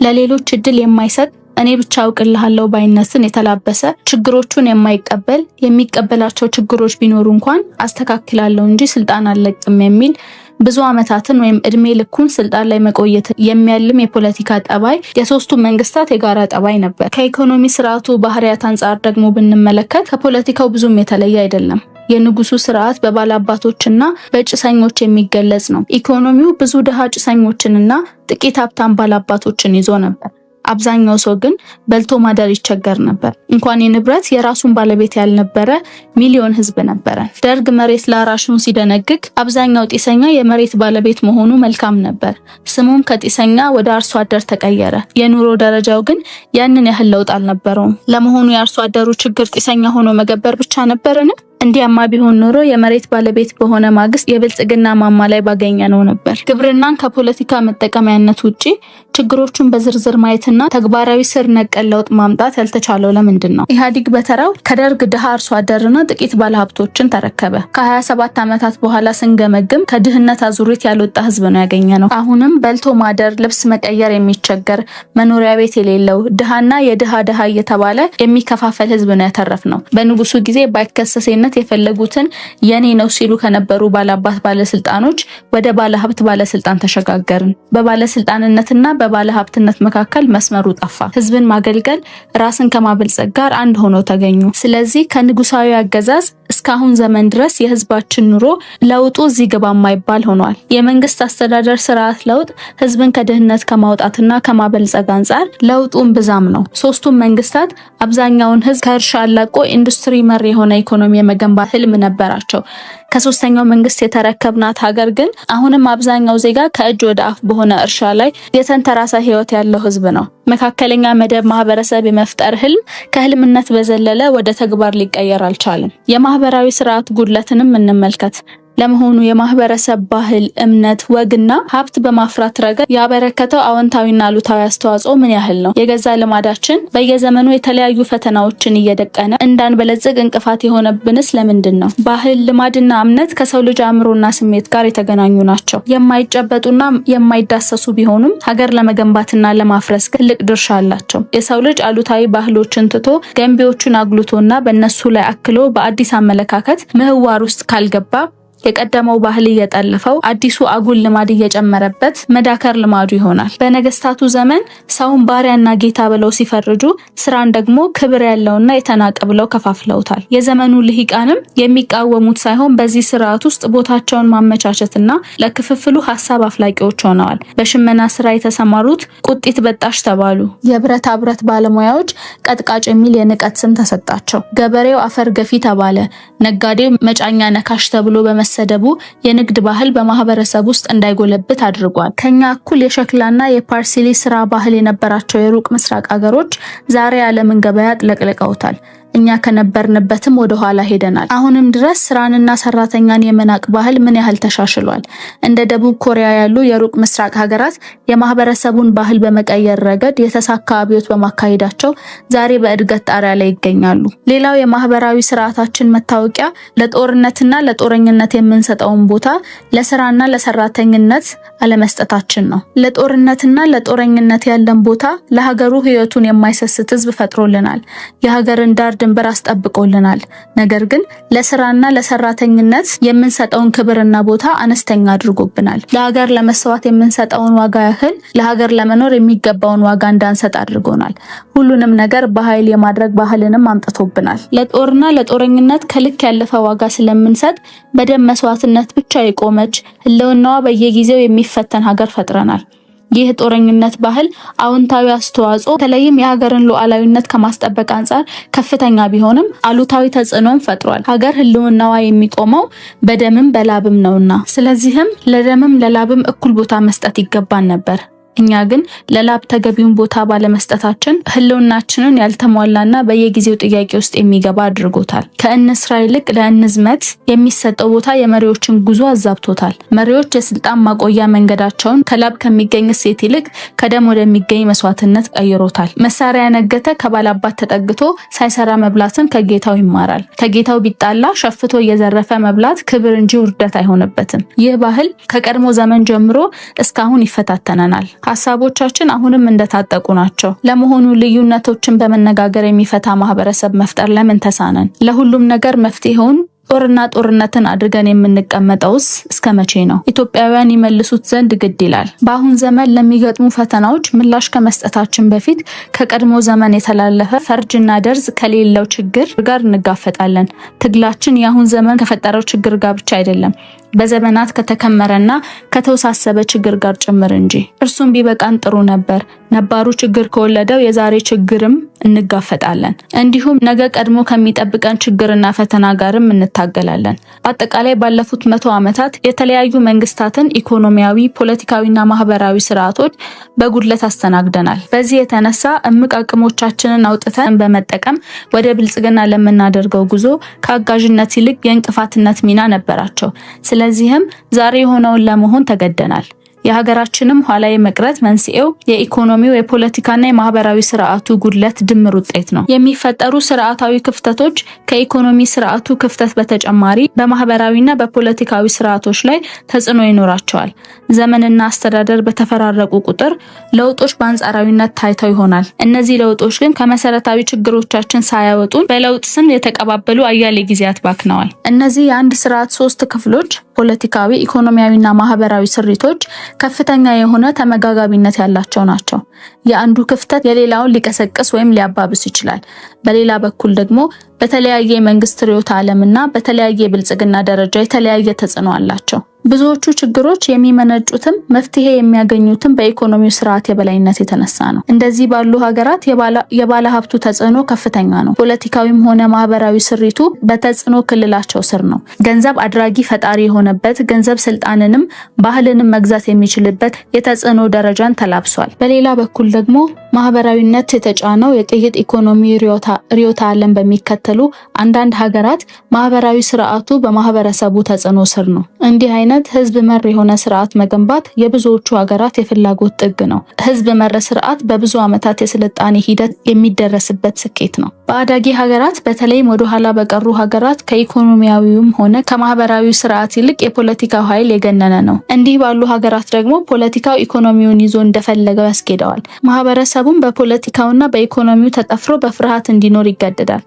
ለሌሎች እድል የማይሰጥ እኔ ብቻ አውቅልሃለሁ ባይነትን የተላበሰ ችግሮቹን የማይቀበል የሚቀበላቸው ችግሮች ቢኖሩ እንኳን አስተካክላለሁ እንጂ ስልጣን አልለቅም የሚል ብዙ አመታትን ወይም እድሜ ልኩን ስልጣን ላይ መቆየት የሚያልም የፖለቲካ ጠባይ የሶስቱ መንግስታት የጋራ ጠባይ ነበር። ከኢኮኖሚ ስርዓቱ ባህሪያት አንጻር ደግሞ ብንመለከት ከፖለቲካው ብዙም የተለየ አይደለም። የንጉሱ ስርዓት በባላባቶችና በጭሰኞች የሚገለጽ ነው። ኢኮኖሚው ብዙ ድሃ ጭሰኞችንና ጥቂት ሀብታም ባላባቶችን ይዞ ነበር። አብዛኛው ሰው ግን በልቶ ማደር ይቸገር ነበር። እንኳን የንብረት የራሱን ባለቤት ያልነበረ ሚሊዮን ህዝብ ነበረ። ደርግ መሬት ላራሹን ሲደነግግ አብዛኛው ጢሰኛ የመሬት ባለቤት መሆኑ መልካም ነበር። ስሙም ከጢሰኛ ወደ አርሶ አደር ተቀየረ። የኑሮ ደረጃው ግን ያንን ያህል ለውጥ አልነበረውም። ለመሆኑ የአርሶ አደሩ ችግር ጢሰኛ ሆኖ መገበር ብቻ ነበርን? እንዲያማ ቢሆን ኖሮ የመሬት ባለቤት በሆነ ማግስት የብልጽግና ማማ ላይ ባገኘነው ነበር። ግብርናን ከፖለቲካ መጠቀሚያነት ውጪ ችግሮቹን በዝርዝር ማየትና ተግባራዊ ስር ነቀል ለውጥ ማምጣት ያልተቻለው ለምንድን ነው? ኢህአዴግ በተራው ከደርግ ድሃ አርሶ አደርና ጥቂት ባለሀብቶችን ተረከበ። ከ27 ዓመታት በኋላ ስንገመግም ከድህነት አዙሪት ያልወጣ ህዝብ ነው ያገኘነው። አሁንም በልቶ ማደር፣ ልብስ መቀየር የሚቸገር፣ መኖሪያ ቤት የሌለው ድሃና የድሃ ድሃ እየተባለ የሚከፋፈል ህዝብ ነው ያተረፍነው። በንጉሱ ጊዜ ባይከሰሰነት የፈለጉትን የኔ ነው ሲሉ ከነበሩ ባላባት ባለስልጣኖች ወደ ባለሀብት ባለስልጣን ተሸጋገርን። በባለስልጣንነትና በባለሀብትነት መካከል መስመሩ ጠፋ። ህዝብን ማገልገል ራስን ከማበልጸግ ጋር አንድ ሆነው ተገኙ። ስለዚህ ከንጉሳዊ አገዛዝ እስካሁን ዘመን ድረስ የህዝባችን ኑሮ ለውጡ እዚህ ግባ የማይባል ሆኗል። የመንግስት አስተዳደር ስርዓት ለውጥ ህዝብን ከድህነት ከማውጣትና ከማበልጸግ አንጻር ለውጡን ብዛም ነው። ሶስቱም መንግስታት አብዛኛውን ህዝብ ከእርሻ አላቆ ኢንዱስትሪ መር የሆነ ኢኮኖሚ የመገንባት ህልም ነበራቸው። ከሶስተኛው መንግስት የተረከብናት ሀገር ግን አሁንም አብዛኛው ዜጋ ከእጅ ወደ አፍ በሆነ እርሻ ላይ የተንተራሰ ህይወት ያለው ህዝብ ነው። መካከለኛ መደብ ማህበረሰብ የመፍጠር ህልም ከህልምነት በዘለለ ወደ ተግባር ሊቀየር አልቻለም። የማህበራዊ ስርዓት ጉድለትንም እንመልከት። ለመሆኑ የማህበረሰብ ባህል፣ እምነት፣ ወግና ሀብት በማፍራት ረገድ ያበረከተው አዎንታዊና አሉታዊ አስተዋጽኦ ምን ያህል ነው? የገዛ ልማዳችን በየዘመኑ የተለያዩ ፈተናዎችን እየደቀነ እንዳንበለጽግ እንቅፋት የሆነብንስ ለምንድን ነው? ባህል፣ ልማድና እምነት ከሰው ልጅ አእምሮና ስሜት ጋር የተገናኙ ናቸው። የማይጨበጡና የማይዳሰሱ ቢሆኑም ሀገር ለመገንባትና ለማፍረስ ትልቅ ድርሻ አላቸው። የሰው ልጅ አሉታዊ ባህሎችን ትቶ ገንቢዎቹን አጉልቶና በእነሱ ላይ አክሎ በአዲስ አመለካከት ምህዋር ውስጥ ካልገባ የቀደመው ባህል እየጠለፈው አዲሱ አጉል ልማድ እየጨመረበት መዳከር ልማዱ ይሆናል። በነገስታቱ ዘመን ሰውን ባሪያና ጌታ ብለው ሲፈርጁ ስራን ደግሞ ክብር ያለውና የተናቀ ብለው ከፋፍለውታል። የዘመኑ ልሂቃንም የሚቃወሙት ሳይሆን በዚህ ስርዓት ውስጥ ቦታቸውን ማመቻቸትና ለክፍፍሉ ሐሳብ አፍላቂዎች ሆነዋል። በሽመና ስራ የተሰማሩት ቁጢት በጣሽ ተባሉ። የብረታ ብረት ባለሙያዎች ቀጥቃጭ የሚል የንቀት ስም ተሰጣቸው። ገበሬው አፈር ገፊ ተባለ። ነጋዴው መጫኛ ነካሽ ተብሎ ሰደቡ የንግድ ባህል በማህበረሰብ ውስጥ እንዳይጎለብት አድርጓል። ከኛ እኩል የሸክላና የፓርሲሊ ስራ ባህል የነበራቸው የሩቅ ምስራቅ ሀገሮች ዛሬ ዓለምን ገበያ አጥለቅልቀውታል። እኛ ከነበርንበትም ወደ ኋላ ሄደናል። አሁንም ድረስ ስራንና ሰራተኛን የመናቅ ባህል ምን ያህል ተሻሽሏል? እንደ ደቡብ ኮሪያ ያሉ የሩቅ ምስራቅ ሀገራት የማህበረሰቡን ባህል በመቀየር ረገድ የተሳካ አብዮት በማካሄዳቸው ዛሬ በእድገት ጣሪያ ላይ ይገኛሉ። ሌላው የማህበራዊ ስርዓታችን መታወቂያ ለጦርነትና ለጦረኝነት የምንሰጠውን ቦታ ለስራና ለሰራተኝነት አለመስጠታችን ነው። ለጦርነትና ለጦረኝነት ያለን ቦታ ለሀገሩ ህይወቱን የማይሰስት ህዝብ ፈጥሮልናል። የሀገርን ዳር ድንበር አስጠብቆልናል። ነገር ግን ለስራና ለሰራተኝነት የምንሰጠውን ክብርና ቦታ አነስተኛ አድርጎብናል። ለሀገር ለመስዋዕት የምንሰጠውን ዋጋ ያህል ለሀገር ለመኖር የሚገባውን ዋጋ እንዳንሰጥ አድርጎናል። ሁሉንም ነገር በኃይል የማድረግ ባህልንም አምጥቶብናል። ለጦርና ለጦረኝነት ከልክ ያለፈ ዋጋ ስለምንሰጥ በደም መስዋዕትነት ብቻ የቆመች ህልውናዋ በየጊዜው የሚፈተን ሀገር ፈጥረናል። ይህ ጦረኝነት ባህል አዎንታዊ አስተዋጽኦ በተለይም የሀገርን ሉዓላዊነት ከማስጠበቅ አንጻር ከፍተኛ ቢሆንም አሉታዊ ተጽዕኖን ፈጥሯል። ሀገር ህልውናዋ የሚቆመው በደምም በላብም ነውና፣ ስለዚህም ለደምም ለላብም እኩል ቦታ መስጠት ይገባን ነበር። እኛ ግን ለላብ ተገቢውን ቦታ ባለመስጠታችን ህልውናችንን ያልተሟላና በየጊዜው ጥያቄ ውስጥ የሚገባ አድርጎታል። ከእንስራ ይልቅ ለእንዝመት የሚሰጠው ቦታ የመሪዎችን ጉዞ አዛብቶታል። መሪዎች የስልጣን ማቆያ መንገዳቸውን ከላብ ከሚገኝ እሴት ይልቅ ከደም ወደሚገኝ መስዋዕትነት ቀይሮታል። መሳሪያ ነገተ ከባላባት ተጠግቶ ሳይሰራ መብላትን ከጌታው ይማራል። ከጌታው ቢጣላ ሸፍቶ እየዘረፈ መብላት ክብር እንጂ ውርደት አይሆንበትም። ይህ ባህል ከቀድሞ ዘመን ጀምሮ እስካሁን ይፈታተነናል። ሐሳቦቻችን አሁንም እንደታጠቁ ናቸው። ለመሆኑ ልዩነቶችን በመነጋገር የሚፈታ ማህበረሰብ መፍጠር ለምን ተሳነን? ለሁሉም ነገር መፍትሄውን ጦርነትን አድርገን የምንቀመጠውስ እስከመቼ ነው? ኢትዮጵያውያን ይመልሱት ዘንድ ግድ ይላል። በአሁን ዘመን ለሚገጥሙ ፈተናዎች ምላሽ ከመስጠታችን በፊት ከቀድሞ ዘመን የተላለፈ ፈርጅና ደርዝ ከሌለው ችግር ጋር እንጋፈጣለን። ትግላችን የአሁን ዘመን ከፈጠረው ችግር ጋር ብቻ አይደለም፣ በዘመናት ከተከመረና ከተወሳሰበ ችግር ጋር ጭምር እንጂ። እርሱም ቢበቃን ጥሩ ነበር። ነባሩ ችግር ከወለደው የዛሬ ችግርም እንጋፈጣለን። እንዲሁም ነገ ቀድሞ ከሚጠብቀን ችግርና ፈተና ጋርም እንታገላለን። በአጠቃላይ ባለፉት 100 ዓመታት የተለያዩ መንግስታትን ኢኮኖሚያዊ፣ ፖለቲካዊና ማህበራዊ ስርዓቶች በጉድለት አስተናግደናል። በዚህ የተነሳ እምቅ አቅሞቻችንን አውጥተን በመጠቀም ወደ ብልጽግና ለምናደርገው ጉዞ ከአጋዥነት ይልቅ የእንቅፋትነት ሚና ነበራቸው። ስለዚህም ዛሬ የሆነውን ለመሆን ተገደናል። የሀገራችንም ኋላ የመቅረት መንስኤው የኢኮኖሚው የፖለቲካና የማህበራዊ ስርዓቱ ጉድለት ድምር ውጤት ነው። የሚፈጠሩ ስርዓታዊ ክፍተቶች ከኢኮኖሚ ስርዓቱ ክፍተት በተጨማሪ በማህበራዊና በፖለቲካዊ ስርዓቶች ላይ ተጽዕኖ ይኖራቸዋል። ዘመንና አስተዳደር በተፈራረቁ ቁጥር ለውጦች በአንጻራዊነት ታይተው ይሆናል። እነዚህ ለውጦች ግን ከመሰረታዊ ችግሮቻችን ሳያወጡን በለውጥ ስም የተቀባበሉ አያሌ ጊዜያት ባክነዋል። እነዚህ የአንድ ስርዓት 3 ክፍሎች ፖለቲካዊ፣ ኢኮኖሚያዊና ማህበራዊ ስሪቶች ከፍተኛ የሆነ ተመጋጋቢነት ያላቸው ናቸው። የአንዱ ክፍተት የሌላውን ሊቀሰቅስ ወይም ሊያባብስ ይችላል። በሌላ በኩል ደግሞ በተለያየ የመንግስት ርዕዮተ ዓለምና በተለያየ የብልጽግና ደረጃ የተለያየ ተጽዕኖ አላቸው። ብዙዎቹ ችግሮች የሚመነጩትም መፍትሄ የሚያገኙትም በኢኮኖሚው ስርዓት የበላይነት የተነሳ ነው። እንደዚህ ባሉ ሀገራት የባለ ሀብቱ ተጽዕኖ ከፍተኛ ነው። ፖለቲካዊም ሆነ ማህበራዊ ስሪቱ በተጽዕኖ ክልላቸው ስር ነው። ገንዘብ አድራጊ ፈጣሪ የሆነበት፣ ገንዘብ ስልጣንንም ባህልንም መግዛት የሚችልበት የተጽዕኖ ደረጃን ተላብሷል። በሌላ በኩል ደግሞ ማህበራዊነት የተጫነው የቅይጥ ኢኮኖሚ ርዕዮተ ዓለም በሚከተሉ አንዳንድ ሀገራት ማህበራዊ ስርዓቱ በማህበረሰቡ ተጽዕኖ ስር ነው። እንዲህ አይነት ህዝብ መር የሆነ ስርዓት መገንባት የብዙዎቹ ሀገራት የፍላጎት ጥግ ነው። ህዝብ መር ስርዓት በብዙ ዓመታት የስልጣኔ ሂደት የሚደረስበት ስኬት ነው። በአዳጊ ሀገራት በተለይም ወደ ኋላ በቀሩ ሀገራት ከኢኮኖሚያዊውም ሆነ ከማህበራዊ ስርዓት ይልቅ የፖለቲካው ኃይል የገነነ ነው። እንዲህ ባሉ ሀገራት ደግሞ ፖለቲካው ኢኮኖሚውን ይዞ እንደፈለገው ያስኬደዋል። ማህበረሰቡም በፖለቲካውና በኢኮኖሚው ተጠፍሮ በፍርሃት እንዲኖር ይገደዳል።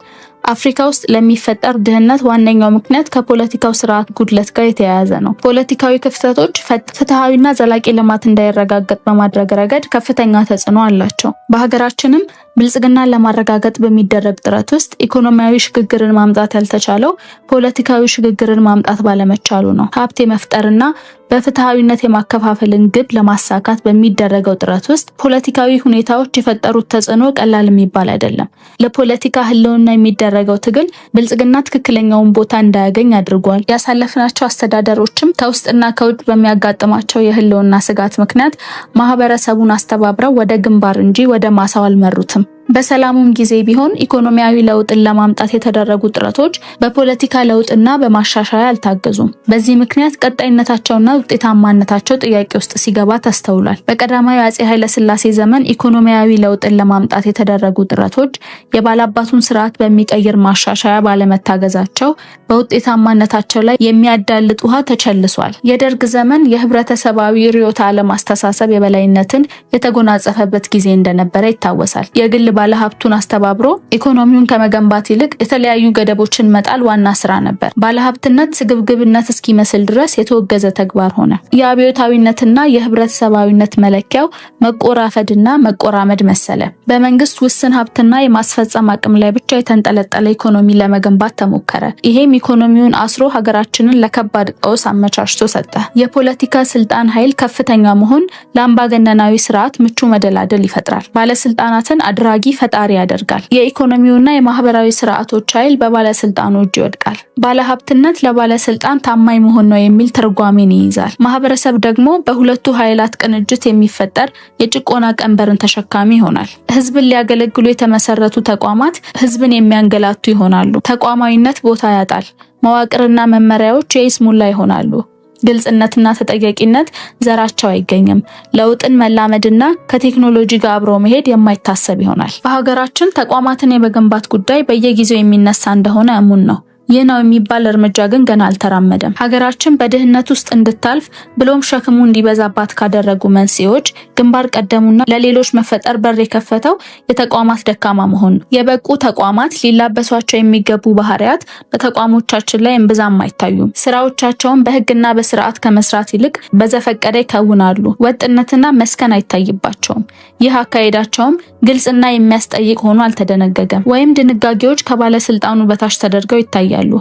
አፍሪካ ውስጥ ለሚፈጠር ድህነት ዋነኛው ምክንያት ከፖለቲካው ስርዓት ጉድለት ጋር የተያያዘ ነው። ፖለቲካዊ ክፍተቶች ፍትሃዊና ዘላቂ ልማት እንዳይረጋገጥ በማድረግ ረገድ ከፍተኛ ተጽዕኖ አላቸው። በሀገራችንም ብልጽግናን ለማረጋገጥ በሚደረግ ጥረት ውስጥ ኢኮኖሚያዊ ሽግግርን ማምጣት ያልተቻለው ፖለቲካዊ ሽግግርን ማምጣት ባለመቻሉ ነው። ሀብት የመፍጠርና በፍትሃዊነት የማከፋፈልን ግብ ለማሳካት በሚደረገው ጥረት ውስጥ ፖለቲካዊ ሁኔታዎች የፈጠሩት ተጽዕኖ ቀላል የሚባል አይደለም። ለፖለቲካ ህልውና የሚደረገው ትግል ብልጽግና ትክክለኛውን ቦታ እንዳያገኝ አድርጓል። ያሳለፍናቸው አስተዳደሮችም ከውስጥና ከውጭ በሚያጋጥማቸው የህልውና ስጋት ምክንያት ማህበረሰቡን አስተባብረው ወደ ግንባር እንጂ ወደ ማሳው አልመሩትም። በሰላሙም ጊዜ ቢሆን ኢኮኖሚያዊ ለውጥን ለማምጣት የተደረጉ ጥረቶች በፖለቲካ ለውጥና በማሻሻያ አልታገዙም። በዚህ ምክንያት ቀጣይነታቸውና ውጤታማነታቸው ጥያቄ ውስጥ ሲገባ ተስተውሏል። በቀዳማዊ አፄ ኃይለ ሥላሴ ዘመን ኢኮኖሚያዊ ለውጥን ለማምጣት የተደረጉ ጥረቶች የባላባቱን ስርዓት በሚቀይር ማሻሻያ ባለመታገዛቸው በውጤታማነታቸው ላይ የሚያዳልጥ ውሃ ተቸልሷል። የደርግ ዘመን የህብረተሰባዊ ርዕዮተ ዓለም አስተሳሰብ የበላይነትን የተጎናጸፈበት ጊዜ እንደነበረ ይታወሳል። የግል ባለሀብቱን አስተባብሮ ኢኮኖሚውን ከመገንባት ይልቅ የተለያዩ ገደቦችን መጣል ዋና ስራ ነበር። ባለሀብትነት ስግብግብነት እስኪመስል ድረስ የተወገዘ ተግባር ሆነ። የአብዮታዊነትና የህብረተሰባዊነት መለኪያው መቆራፈድና መቆራመድ መሰለ። በመንግስት ውስን ሀብትና የማስፈጸም አቅም ላይ ብቻ የተንጠለጠለ ኢኮኖሚ ለመገንባት ተሞከረ። ይሄም ኢኮኖሚውን አስሮ ሀገራችንን ለከባድ ቀውስ አመቻችቶ ሰጠ። የፖለቲካ ስልጣን ኃይል ከፍተኛ መሆን ለአምባገነናዊ ስርዓት ምቹ መደላደል ይፈጥራል። ባለስልጣናትን አድራጊ ፈጣሪ ያደርጋል። የኢኮኖሚውና የማህበራዊ ስርዓቶች ኃይል በባለስልጣኑ እጅ ይወድቃል። ባለሀብትነት ለባለስልጣን ታማኝ መሆን ነው የሚል ትርጓሜን ይይዛል። ማህበረሰብ ደግሞ በሁለቱ ኃይላት ቅንጅት የሚፈጠር የጭቆና ቀንበርን ተሸካሚ ይሆናል። ህዝብን ሊያገለግሉ የተመሰረቱ ተቋማት ህዝብን የሚያንገላቱ ይሆናሉ። ተቋማዊነት ቦታ ያጣል። መዋቅርና መመሪያዎች የይስሙላ ይሆናሉ። ግልጽነትና ተጠያቂነት ዘራቸው አይገኝም። ለውጥን መላመድና ከቴክኖሎጂ ጋር አብሮ መሄድ የማይታሰብ ይሆናል። በሀገራችን ተቋማትን የመገንባት ጉዳይ በየጊዜው የሚነሳ እንደሆነ እሙን ነው። ይህ ነው የሚባል እርምጃ ግን ገና አልተራመደም። ሀገራችን በድህነት ውስጥ እንድታልፍ ብሎም ሸክሙ እንዲበዛባት ካደረጉ መንስኤዎች ግንባር ቀደሙና ለሌሎች መፈጠር በር የከፈተው የተቋማት ደካማ መሆን ነው። የበቁ ተቋማት ሊላበሷቸው የሚገቡ ባህሪያት በተቋሞቻችን ላይ እምብዛም አይታዩም። ስራዎቻቸውን በህግና በስርዓት ከመስራት ይልቅ በዘፈቀደ ይከውናሉ። ወጥነትና መስከን አይታይባቸውም። ይህ አካሄዳቸውም ግልጽና የሚያስጠይቅ ሆኖ አልተደነገገም፣ ወይም ድንጋጌዎች ከባለስልጣኑ በታች ተደርገው ይታያሉ።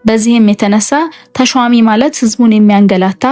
በዚህም የተነሳ ተሿሚ ማለት ህዝቡን የሚያንገላታ፣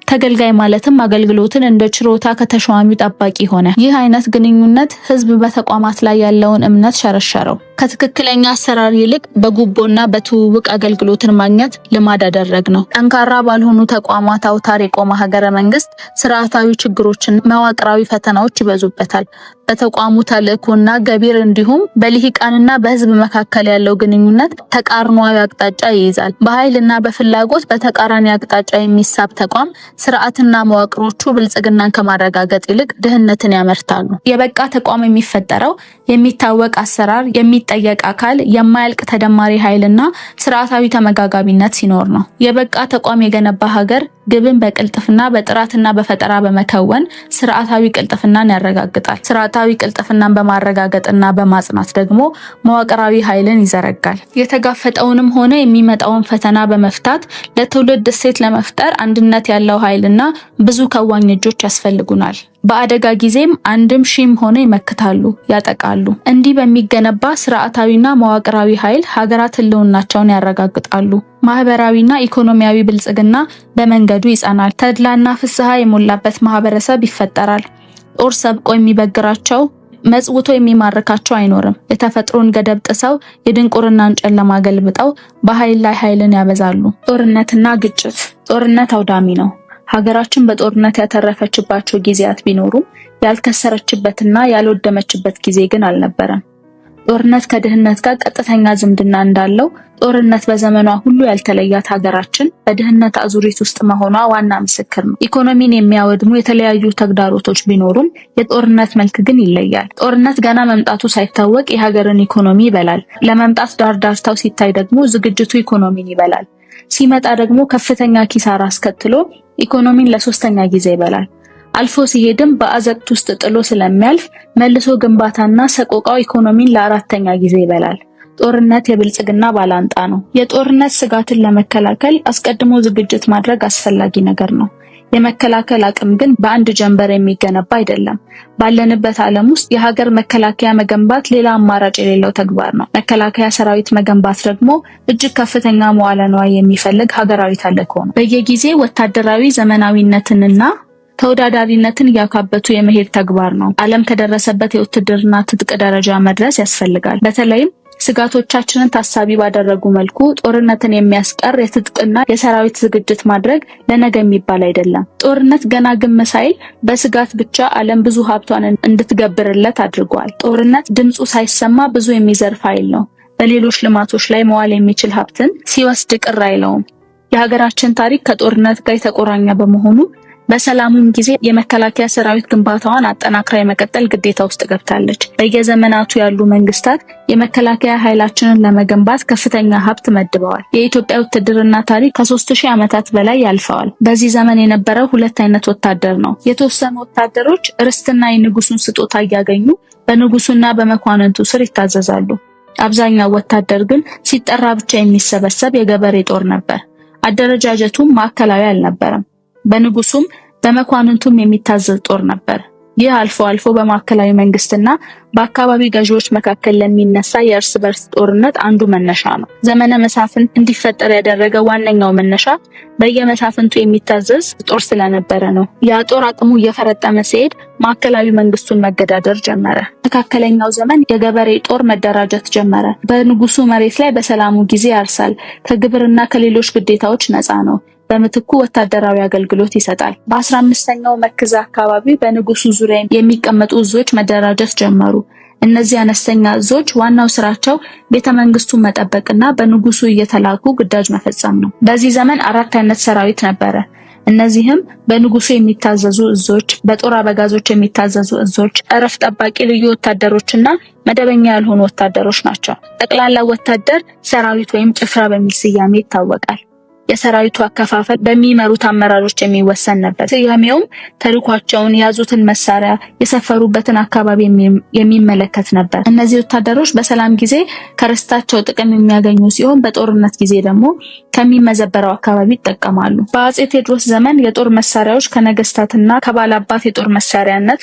ተገልጋይ ማለትም አገልግሎትን እንደ ችሮታ ከተሿሚው ጠባቂ ሆነ። ይህ አይነት ግንኙነት ህዝብ በተቋማት ላይ ያለውን እምነት ሸረሸረው። ከትክክለኛ አሰራር ይልቅ በጉቦና በትውውቅ አገልግሎትን ማግኘት ልማድ አደረግነው። ጠንካራ ባልሆኑ ተቋማት አውታር የቆመ ሀገረ መንግስት ስርዓታዊ ችግሮችና መዋቅራዊ ፈተናዎች ይበዙበታል። በተቋሙ ተልእኮና ገቢር እንዲሁም በልሂቃንና በህዝብ መካከል ያለው ግንኙነት ተቃርኗዊ አቅጣጫ ይይዛል። በኃይልና በፍላጎት በተቃራኒ አቅጣጫ የሚሳብ ተቋም ስርዓትና መዋቅሮቹ ብልጽግናን ከማረጋገጥ ይልቅ ድህነትን ያመርታሉ። የበቃ ተቋም የሚፈጠረው የሚታወቅ አሰራር፣ የሚጠየቅ አካል፣ የማያልቅ ተደማሪ ኃይልና ስርዓታዊ ተመጋጋቢነት ሲኖር ነው። የበቃ ተቋም የገነባ ሀገር ግብን በቅልጥፍና በጥራትና በፈጠራ በመከወን ስርዓታዊ ቅልጥፍናን ያረጋግጣል። ስርዓታዊ ቅልጥፍናን በማረጋገጥና በማጽናት ደግሞ መዋቅራዊ ኃይልን ይዘረጋል። የተጋፈጠውንም ሆነ የሚመጣውን ፈተና በመፍታት ለትውልድ እሴት ለመፍጠር አንድነት ያለው ኃይልና ብዙ ከዋኝ እጆች ያስፈልጉናል። በአደጋ ጊዜም አንድም ሺህም ሆነ ይመክታሉ፣ ያጠቃሉ። እንዲህ በሚገነባ ስርዓታዊና መዋቅራዊ ኃይል ሀገራት ህልውናቸውን ያረጋግጣሉ። ማህበራዊና ኢኮኖሚያዊ ብልጽግና በመንገዱ ይጸናል። ተድላና ፍስሐ የሞላበት ማህበረሰብ ይፈጠራል። ጦር ሰብቆ የሚበግራቸው መጽውቶ የሚማርካቸው አይኖርም። የተፈጥሮን ገደብ ጥሰው የድንቁርናን ጨለማ ገልብጠው በኃይል ላይ ኃይልን ያበዛሉ። ጦርነትና ግጭት። ጦርነት አውዳሚ ነው። ሀገራችን በጦርነት ያተረፈችባቸው ጊዜያት ቢኖሩም ያልከሰረችበትና ያልወደመችበት ጊዜ ግን አልነበረም። ጦርነት ከድህነት ጋር ቀጥተኛ ዝምድና እንዳለው ጦርነት በዘመኗ ሁሉ ያልተለያት ሀገራችን በድህነት አዙሪት ውስጥ መሆኗ ዋና ምስክር ነው። ኢኮኖሚን የሚያወድሙ የተለያዩ ተግዳሮቶች ቢኖሩም የጦርነት መልክ ግን ይለያል። ጦርነት ገና መምጣቱ ሳይታወቅ የሀገርን ኢኮኖሚ ይበላል። ለመምጣት ዳርዳርታው ሲታይ ደግሞ ዝግጅቱ ኢኮኖሚን ይበላል። ሲመጣ ደግሞ ከፍተኛ ኪሳራ አስከትሎ ኢኮኖሚን ለሶስተኛ ጊዜ ይበላል። አልፎ ሲሄድም በአዘቅት ውስጥ ጥሎ ስለሚያልፍ መልሶ ግንባታና ሰቆቃው ኢኮኖሚን ለአራተኛ ጊዜ ይበላል። ጦርነት የብልጽግና ባላንጣ ነው። የጦርነት ስጋትን ለመከላከል አስቀድሞ ዝግጅት ማድረግ አስፈላጊ ነገር ነው። የመከላከል አቅም ግን በአንድ ጀንበር የሚገነባ አይደለም። ባለንበት ዓለም ውስጥ የሀገር መከላከያ መገንባት ሌላ አማራጭ የሌለው ተግባር ነው። መከላከያ ሰራዊት መገንባት ደግሞ እጅግ ከፍተኛ መዋዕለ ንዋይ የሚፈልግ ሀገራዊ ተልዕኮ ነው። በየጊዜው ወታደራዊ ዘመናዊነትንና ተወዳዳሪነትን እያካበቱ የመሄድ ተግባር ነው። ዓለም ከደረሰበት የውትድርና ትጥቅ ደረጃ መድረስ ያስፈልጋል። በተለይም ስጋቶቻችንን ታሳቢ ባደረጉ መልኩ ጦርነትን የሚያስቀር የትጥቅና የሰራዊት ዝግጅት ማድረግ ለነገ የሚባል አይደለም። ጦርነት ገና ግም ሳይል በስጋት ብቻ ዓለም ብዙ ሀብቷን እንድትገብርለት አድርጓል። ጦርነት ድምፁ ሳይሰማ ብዙ የሚዘርፍ ኃይል ነው። በሌሎች ልማቶች ላይ መዋል የሚችል ሀብትን ሲወስድ ቅር አይለውም። የሀገራችን ታሪክ ከጦርነት ጋር የተቆራኘ በመሆኑ በሰላሙም ጊዜ የመከላከያ ሰራዊት ግንባታዋን አጠናክራ የመቀጠል ግዴታ ውስጥ ገብታለች። በየዘመናቱ ያሉ መንግስታት የመከላከያ ኃይላችንን ለመገንባት ከፍተኛ ሀብት መድበዋል። የኢትዮጵያ ውትድርና ታሪክ ከ3000 ዓመታት በላይ ያልፈዋል። በዚህ ዘመን የነበረው ሁለት አይነት ወታደር ነው። የተወሰኑ ወታደሮች ርስትና የንጉሱን ስጦታ እያገኙ በንጉሱና በመኳንንቱ ስር ይታዘዛሉ። አብዛኛው ወታደር ግን ሲጠራ ብቻ የሚሰበሰብ የገበሬ ጦር ነበር። አደረጃጀቱም ማዕከላዊ አልነበረም። በንጉሱም በመኳንንቱም የሚታዘዝ ጦር ነበር። ይህ አልፎ አልፎ በማዕከላዊ መንግስትና በአካባቢ ገዢዎች መካከል ለሚነሳ የእርስ በርስ ጦርነት አንዱ መነሻ ነው። ዘመነ መሳፍንት እንዲፈጠር ያደረገው ዋነኛው መነሻ በየመሳፍንቱ የሚታዘዝ ጦር ስለነበረ ነው። ያ ጦር አቅሙ እየፈረጠመ ሲሄድ ማዕከላዊ መንግስቱን መገዳደር ጀመረ። መካከለኛው ዘመን የገበሬ ጦር መደራጀት ጀመረ። በንጉሱ መሬት ላይ በሰላሙ ጊዜ ያርሳል። ከግብርና ከሌሎች ግዴታዎች ነፃ ነው። በምትኩ ወታደራዊ አገልግሎት ይሰጣል። በ15ኛው መክዛ አካባቢ በንጉሱ ዙሪያ የሚቀመጡ እዞች መደራጀት ጀመሩ። እነዚህ አነስተኛ እዞች ዋናው ስራቸው ቤተመንግስቱን መጠበቅና በንጉሱ እየተላኩ ግዳጅ መፈጸም ነው። በዚህ ዘመን 4 አይነት ሰራዊት ነበረ። እነዚህም በንጉሱ የሚታዘዙ እዞች፣ በጦር አበጋዞች የሚታዘዙ እዞች፣ ጠረፍ ጠባቂ ልዩ ወታደሮችና መደበኛ ያልሆኑ ወታደሮች ናቸው። ጠቅላላ ወታደር ሰራዊት ወይም ጭፍራ በሚል ስያሜ ይታወቃል። የሰራዊቱ አከፋፈል በሚመሩት አመራሮች የሚወሰን ነበር። ስያሜውም ተልዕኳቸውን፣ የያዙትን መሳሪያ፣ የሰፈሩበትን አካባቢ የሚመለከት ነበር። እነዚህ ወታደሮች በሰላም ጊዜ ከርስታቸው ጥቅም የሚያገኙ ሲሆን በጦርነት ጊዜ ደግሞ ከሚመዘበረው አካባቢ ይጠቀማሉ። በአጼ ቴዎድሮስ ዘመን የጦር መሳሪያዎች ከነገስታትና ከባላባት የጦር መሳሪያነት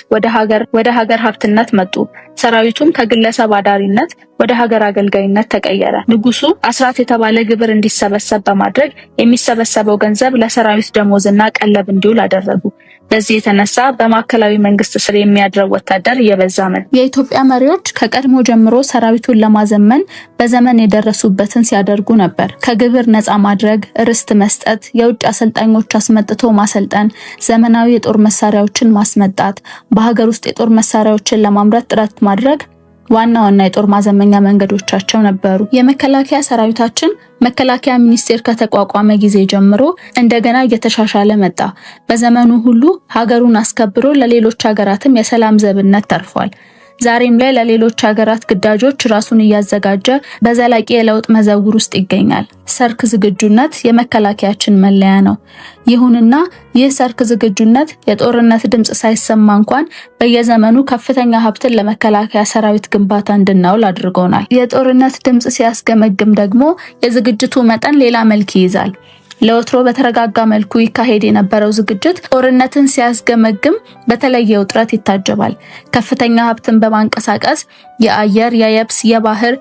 ወደ ሀገር ሀብትነት መጡ። ሰራዊቱም ከግለሰብ አዳሪነት ወደ ሀገር አገልጋይነት ተቀየረ። ንጉሱ አስራት የተባለ ግብር እንዲሰበሰብ በማድረግ የሚሰበሰበው ገንዘብ ለሰራዊት ደሞዝና ቀለብ እንዲውል አደረጉ። በዚህ የተነሳ በማዕከላዊ መንግስት ስር የሚያድረው ወታደር እየበዛ መጣ። የኢትዮጵያ መሪዎች ከቀድሞ ጀምሮ ሰራዊቱን ለማዘመን በዘመን የደረሱበትን ሲያደርጉ ነበር። ከግብር ነፃ ማድረግ፣ ርስት መስጠት፣ የውጭ አሰልጣኞች አስመጥቶ ማሰልጠን፣ ዘመናዊ የጦር መሳሪያዎችን ማስመጣት፣ በሀገር ውስጥ የጦር መሳሪያዎችን ለማምረት ጥረት ማድረግ ዋና ዋና የጦር ማዘመኛ መንገዶቻቸው ነበሩ። የመከላከያ ሰራዊታችን መከላከያ ሚኒስቴር ከተቋቋመ ጊዜ ጀምሮ እንደገና እየተሻሻለ መጣ። በዘመኑ ሁሉ ሀገሩን አስከብሮ ለሌሎች ሀገራትም የሰላም ዘብነት ተርፏል። ዛሬም ላይ ለሌሎች ሀገራት ግዳጆች ራሱን እያዘጋጀ በዘላቂ የለውጥ መዘውር ውስጥ ይገኛል። ሰርክ ዝግጁነት የመከላከያችን መለያ ነው። ይሁንና ይህ ሰርክ ዝግጁነት የጦርነት ድምጽ ሳይሰማ እንኳን በየዘመኑ ከፍተኛ ሀብትን ለመከላከያ ሰራዊት ግንባታ እንድናውል አድርጎናል። የጦርነት ድምጽ ሲያስገመግም ደግሞ የዝግጅቱ መጠን ሌላ መልክ ይይዛል። ለወትሮ በተረጋጋ መልኩ ይካሄድ የነበረው ዝግጅት ጦርነትን ሲያስገመግም በተለየ ውጥረት ይታጀባል። ከፍተኛ ሀብትን በማንቀሳቀስ የአየር፣ የየብስ፣ የባህር፣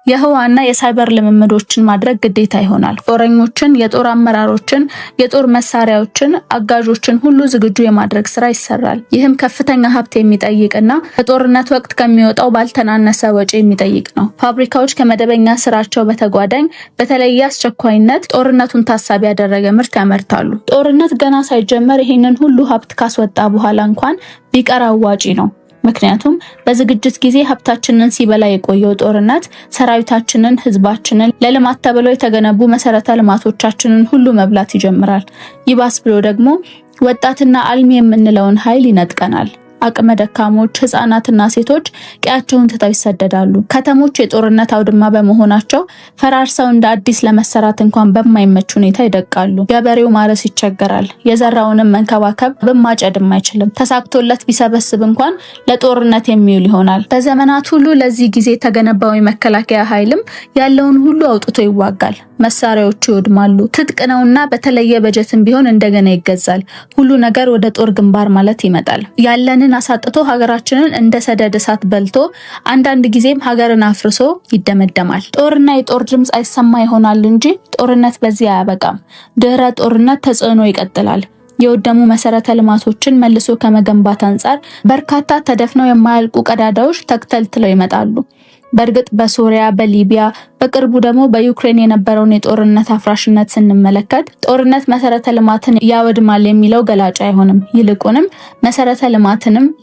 የህዋና የሳይበር ልምምዶችን ማድረግ ግዴታ ይሆናል። ጦረኞችን፣ የጦር አመራሮችን፣ የጦር መሳሪያዎችን፣ አጋዦችን ሁሉ ዝግጁ የማድረግ ስራ ይሰራል። ይህም ከፍተኛ ሀብት የሚጠይቅና በጦርነት ወቅት ከሚወጣው ባልተናነሰ ወጪ የሚጠይቅ ነው። ፋብሪካዎች ከመደበኛ ስራቸው በተጓዳኝ በተለየ አስቸኳይነት ጦርነቱን ታሳቢ ያደረገ ምርት ያመርታሉ። ጦርነት ገና ሳይጀመር ይህንን ሁሉ ሀብት ካስወጣ በኋላ እንኳን ቢቀር አዋጪ ነው። ምክንያቱም በዝግጅት ጊዜ ሀብታችንን ሲበላ የቆየው ጦርነት ሰራዊታችንን፣ ህዝባችንን፣ ለልማት ተብለው የተገነቡ መሰረተ ልማቶቻችንን ሁሉ መብላት ይጀምራል። ይባስ ብሎ ደግሞ ወጣትና አልሚ የምንለውን ኃይል ይነጥቀናል። አቅመ ደካሞች፣ ህፃናትና ሴቶች ቀያቸውን ትተው ይሰደዳሉ። ከተሞች የጦርነት አውድማ በመሆናቸው ፈራርሰው እንደ አዲስ ለመሰራት እንኳን በማይመች ሁኔታ ይደቃሉ። ገበሬው ማረስ ይቸገራል። የዘራውንም መንከባከብ በማጨድም አይችልም። ተሳክቶለት ቢሰበስብ እንኳን ለጦርነት የሚውል ይሆናል። በዘመናት ሁሉ ለዚህ ጊዜ የተገነባው የመከላከያ ኃይልም ያለውን ሁሉ አውጥቶ ይዋጋል። መሳሪያዎቹ ይወድማሉ። ትጥቅ ነውና በተለየ በጀትም ቢሆን እንደገና ይገዛል። ሁሉ ነገር ወደ ጦር ግንባር ማለት ይመጣል። ያለንን አሳጥቶ ሀገራችንን እንደ ሰደድ እሳት በልቶ አንዳንድ ጊዜም ሀገርን አፍርሶ ይደመደማል። ጦርና የጦር ድምጽ አይሰማ ይሆናል እንጂ ጦርነት በዚህ አያበቃም። ድህረ ጦርነት ተጽዕኖ ይቀጥላል። የወደሙ መሰረተ ልማቶችን መልሶ ከመገንባት አንጻር በርካታ ተደፍነው የማያልቁ ቀዳዳዎች ተክተልትለው ይመጣሉ። በእርግጥ በሶሪያ፣ በሊቢያ፣ በቅርቡ ደግሞ በዩክሬን የነበረውን የጦርነት አፍራሽነት ስንመለከት ጦርነት መሰረተ ልማትን ያወድማል የሚለው ገላጭ አይሆንም። ይልቁንም መሰረተ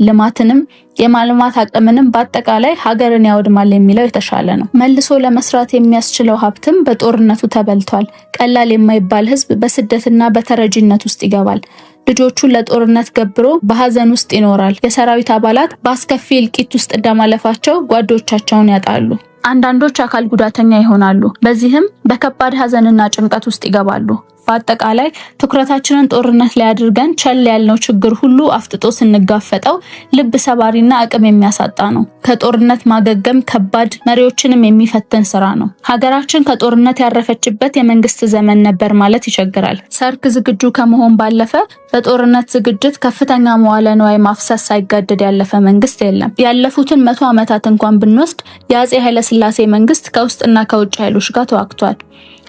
ልማትንም የማልማት አቅምንም በአጠቃላይ ሀገርን ያወድማል የሚለው የተሻለ ነው። መልሶ ለመስራት የሚያስችለው ሀብትም በጦርነቱ ተበልቷል። ቀላል የማይባል ህዝብ በስደትና በተረጂነት ውስጥ ይገባል። ልጆቹን ለጦርነት ገብሮ በሀዘን ውስጥ ይኖራል። የሰራዊት አባላት በአስከፊ እልቂት ውስጥ እንደማለፋቸው ጓዶቻቸውን ያጣሉ። አንዳንዶች አካል ጉዳተኛ ይሆናሉ። በዚህም በከባድ ሀዘንና ጭንቀት ውስጥ ይገባሉ። በአጠቃላይ ትኩረታችንን ጦርነት ላይ አድርገን ቸል ያልነው ችግር ሁሉ አፍጥጦ ስንጋፈጠው ልብ ሰባሪና አቅም የሚያሳጣ ነው። ከጦርነት ማገገም ከባድ፣ መሪዎችንም የሚፈትን ስራ ነው። ሀገራችን ከጦርነት ያረፈችበት የመንግስት ዘመን ነበር ማለት ይቸግራል። ሰርክ ዝግጁ ከመሆን ባለፈ በጦርነት ዝግጅት ከፍተኛ መዋለ ንዋይ ማፍሰስ ሳይጋደድ ያለፈ መንግስት የለም። ያለፉትን 100 ዓመታት እንኳን ብንወስድ የአጼ ኃይለሥላሴ መንግስት ከውስጥና ከውጭ ኃይሎች ጋር ተዋግቷል።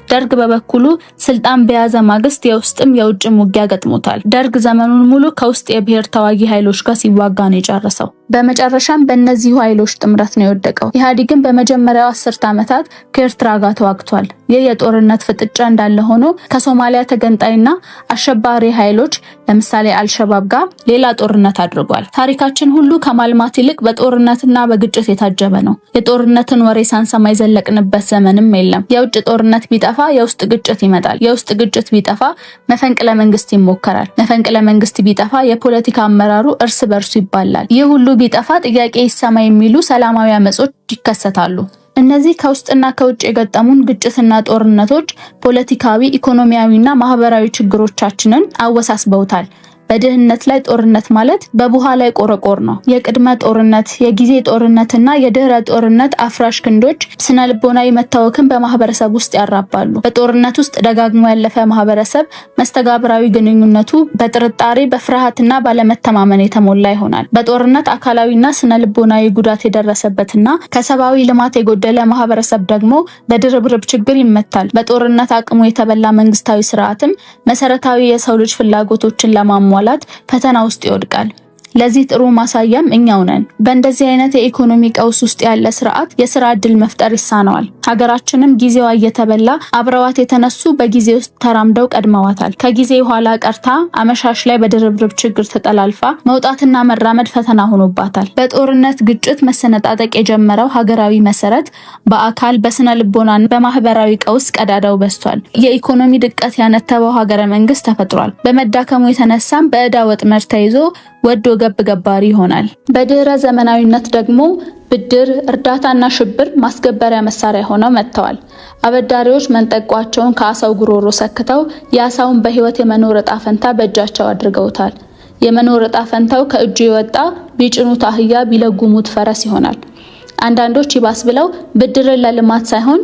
ደርግ በበኩሉ ስልጣን በያዘ ማግስት የውስጥም የውጭም ውጊያ ገጥሞታል። ደርግ ዘመኑን ሙሉ ከውስጥ የብሔር ተዋጊ ኃይሎች ጋር ሲዋጋ ነው የጨረሰው። በመጨረሻም በእነዚህ ኃይሎች ጥምረት ነው የወደቀው። ኢህአዴግን በመጀመሪያው 10 ዓመታት ከኤርትራ ጋር ተዋግቷል። ይህ የጦርነት ፍጥጫ እንዳለ ሆኖ ከሶማሊያ ተገንጣይና አሸባሪ ኃይሎች ለምሳሌ አልሸባብ ጋር ሌላ ጦርነት አድርጓል። ታሪካችን ሁሉ ከማልማት ይልቅ በጦርነትና በግጭት የታጀበ ነው። የጦርነትን ወሬ ሳንሰማ የዘለቅንበት ዘመንም የለም። የውጭ ጦርነት ቢጠፋ የውስጥ ግጭት ይመጣል። የውስጥ ግጭት ቢጠፋ መፈንቅለ መንግስት ይሞከራል። መፈንቅለ መንግስት ቢጠፋ የፖለቲካ አመራሩ እርስ በርሱ ይባላል። ይህ ሁሉ ቢጠፋ ጥያቄ ይሰማ የሚሉ ሰላማዊ አመጾች ይከሰታሉ። እነዚህ ከውስጥና ከውጭ የገጠሙን ግጭትና ጦርነቶች ፖለቲካዊ፣ ኢኮኖሚያዊና ማህበራዊ ችግሮቻችንን አወሳስበውታል። በድህነት ላይ ጦርነት ማለት በቡሃ ላይ ቆረቆር ነው። የቅድመ ጦርነት፣ የጊዜ ጦርነትና የድህረ ጦርነት አፍራሽ ክንዶች ስነ ልቦናዊ መታወክን በማህበረሰብ ውስጥ ያራባሉ። በጦርነት ውስጥ ደጋግሞ ያለፈ ማህበረሰብ መስተጋብራዊ ግንኙነቱ በጥርጣሬ በፍርሃትና ባለመተማመን የተሞላ ይሆናል። በጦርነት አካላዊና ስነ ልቦናዊ ጉዳት የደረሰበትና ከሰብአዊ ልማት የጎደለ ማህበረሰብ ደግሞ በድርብርብ ችግር ይመታል። በጦርነት አቅሙ የተበላ መንግስታዊ ስርዓትም መሰረታዊ የሰው ልጅ ፍላጎቶችን ለማሟላት ፈተና ውስጥ ይወድቃል። ለዚህ ጥሩ ማሳያም እኛው ነን። በእንደዚህ አይነት የኢኮኖሚ ቀውስ ውስጥ ያለ ስርዓት የስራ እድል መፍጠር ይሳነዋል። ሀገራችንም ጊዜዋ እየተበላ አብረዋት የተነሱ በጊዜ ውስጥ ተራምደው ቀድመዋታል። ከጊዜ ኋላ ቀርታ አመሻሽ ላይ በድርብርብ ችግር ተጠላልፋ መውጣትና መራመድ ፈተና ሆኖባታል። በጦርነት ግጭት መሰነጣጠቅ የጀመረው ሀገራዊ መሰረት በአካል በስነ ልቦናና በማህበራዊ ቀውስ ቀዳዳው በስቷል። የኢኮኖሚ ድቀት ያነተበው ሀገረ መንግስት ተፈጥሯል። በመዳከሙ የተነሳም በዕዳ ወጥመድ ተይዞ ወዶ ገብ ገባሪ ይሆናል። በድህረ ዘመናዊነት ደግሞ ብድር፣ እርዳታና ሽብር ማስገበሪያ መሳሪያ ሆነው መጥተዋል። አበዳሪዎች መንጠቋቸውን ከአሳው ጉሮሮ ሰክተው የአሳውን በህይወት የመኖር ዕጣ ፈንታ በእጃቸው አድርገውታል። የመኖር ዕጣ ፈንታው ከእጁ የወጣ ቢጭኑት አህያ ቢለጉሙት ፈረስ ይሆናል። አንዳንዶች ይባስ ብለው ብድርን ለልማት ሳይሆን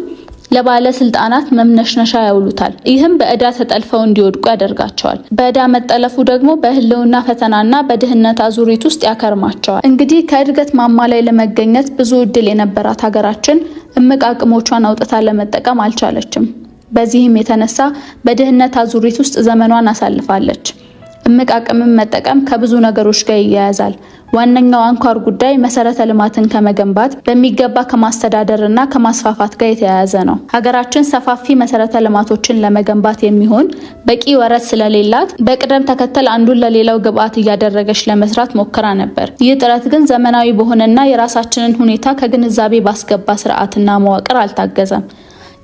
ለባለስልጣናት መምነሽነሻ ያውሉታል። ይህም በዕዳ ተጠልፈው እንዲወድቁ ያደርጋቸዋል። በዕዳ መጠለፉ ደግሞ በህልውና ፈተናና በድህነት አዙሪት ውስጥ ያከርማቸዋል። እንግዲህ ከእድገት ማማ ላይ ለመገኘት ብዙ እድል የነበራት ሀገራችን እምቅ አቅሞቿን አውጥታ ለመጠቀም አልቻለችም። በዚህም የተነሳ በድህነት አዙሪት ውስጥ ዘመኗን አሳልፋለች። እምቅ አቅምን መጠቀም ከብዙ ነገሮች ጋር ይያያዛል። ዋነኛው አንኳር ጉዳይ መሰረተ ልማትን ከመገንባት በሚገባ ከማስተዳደርና ከማስፋፋት ጋር የተያያዘ ነው። ሀገራችን ሰፋፊ መሰረተ ልማቶችን ለመገንባት የሚሆን በቂ ወረት ስለሌላት በቅደም ተከተል አንዱን ለሌላው ግብአት እያደረገች ለመስራት ሞክራ ነበር። ይህ ጥረት ግን ዘመናዊ በሆነና የራሳችንን ሁኔታ ከግንዛቤ ባስገባ ስርዓትና መዋቅር አልታገዘም።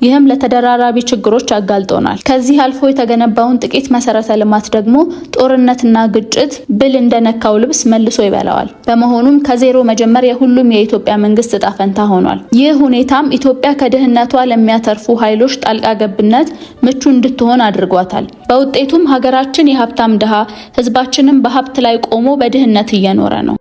ይህም ለተደራራቢ ችግሮች አጋልጦናል። ከዚህ አልፎ የተገነባውን ጥቂት መሰረተ ልማት ደግሞ ጦርነትና ግጭት ብል እንደነካው ልብስ መልሶ ይበላዋል። በመሆኑም ከዜሮ መጀመር የሁሉም የኢትዮጵያ መንግስት ዕጣ ፈንታ ሆኗል። ይህ ሁኔታም ኢትዮጵያ ከድህነቷ ለሚያተርፉ ኃይሎች ጣልቃ ገብነት ምቹ እንድትሆን አድርጓታል። በውጤቱም ሀገራችን የሀብታም ድሃ፣ ህዝባችንም በሀብት ላይ ቆሞ በድህነት እየኖረ ነው።